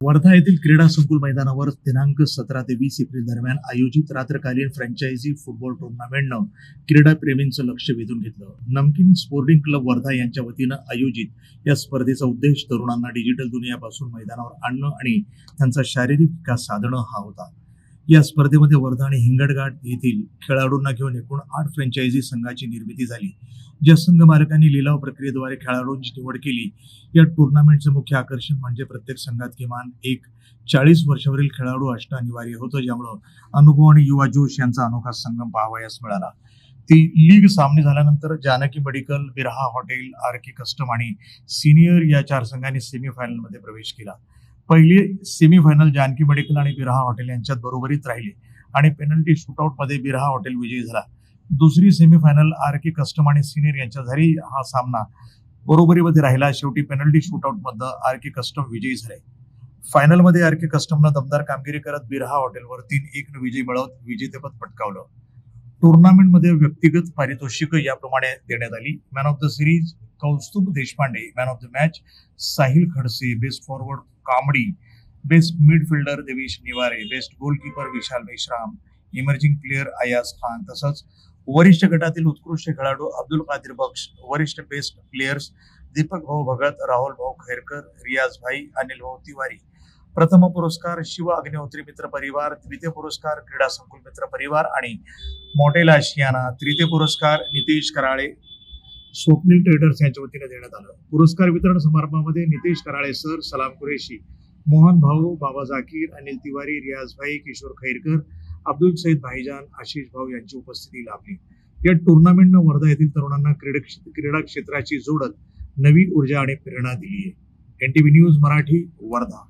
वर्धा येथील क्रीडा संकुल मैदानावर दिनांक 17 ते 20 एप्रिल दरम्यान आयोजित रात्रकालीन फ्रँचायझी फुटबॉल टुर्नामेंटनं क्रीडाप्रेमींचं लक्ष वेधून घेतलं. नमकीन स्पोर्टिंग क्लब वर्धा यांच्या वतीनं आयोजित या स्पर्धेचा उद्देश तरुणांना डिजिटल दुनियापासून मैदानावर आणणं आणि त्यांचा शारीरिक विकास साधणं हा होता. या स्पर्धेमध्ये वर्धा आणि हिंगणघाट येथील खेळाडूंना घेऊन एकूण 8 फ्रँचायझी संघाची निर्मिती झाली. ज्या संघ मालकांनी लिलाव प्रक्रियेद्वारे खेळाडूंची निवड केली. या टुर्नामेंटचे मुख्य आकर्षण म्हणजे प्रत्येक संघात किमान एक 40 वर्षावरील खेळाडू असणं अनिवार्य होतं, ज्यामुळे अनुभव आणि युवा जोश यांचा अनोखा संगम पाहावयास मिळाला. ती लीग सामने झाल्यानंतर जानकी मेडिकल, बिरहा हॉटेल, आर.के. कस्टम आणि सिनियर या 4 संघांनी सेमीफायनल मध्ये प्रवेश केला. पहिली सेमीफायनल जानकी मेडिकल आणि बिरहा हॉटेल यांच्यात बरोबरीत राहिली आणि पेनल्टी शूटआउट मध्ये बिरहा हॉटेल विजयी झाला. दुसरी सेमीफायनल आर.के. कस्टम आणि सिनियर यांच्या झाली. हा सामना बरोबरीमध्ये राहिला. शेवटी पेनल्टी शूटआउट मध्ये आर.के. कस्टम विजयी झाले. फायनल मध्ये आर.के. कस्टमनं दमदार कामगिरी करत बिरहा हॉटेलवर 3-1 विजय मिळवत विजेतेपद पटकावलं. टुर्नामेंट मध्ये व्यक्तिगत पारितोषिक याप्रमाणे देण्यात आली. Man of the series Kaustubh Deshpande, man of the match Sahil Khadse, best forward Kambadi, best midfielder Devesh Niware, best goalkeeper Vishal Meshram, emerging player Ayaz Khan, तसंच वरिष्ठ गटातील उत्कृष्ट खेळाडू अब्दुल कादिर बक्ष, वरिष्ठ बेस्ट प्लेयर्स दीपक भाऊ भगत, राहुल भाऊ खैरकर, रियाज भाई, अनिल भाऊ तिवारी. प्रथम पुरस्कार शिव अग्निहोत्री मित्र परिवार, द्वितीय पुरस्कार क्रीडा संकुल मित्र परिवार आणि मॉडेल आशियाना, तृतीय पुरस्कार नितेश कराळे, स्वप्नील ट्रेडर्स यांच्या वतीने देण्यात आलं. पुरस्कार वितरण समारंभामध्ये नितेश कराळे सर, सलाम कुरेशी, मोहन भाऊ, बाबा जाकीर, अनिल तिवारी, रियाज भाई, किशोर खैरकर, अब्दुल सईद भाईजान, आशिष भाऊ यांची उपस्थिती लाभली. या टुर्नामेंटनं वर्धा येथील तरुणांना क्रीडा क्षेत्राची जोडत नवी ऊर्जा आणि प्रेरणा दिली आहे. NTV news Marathi, Wardha.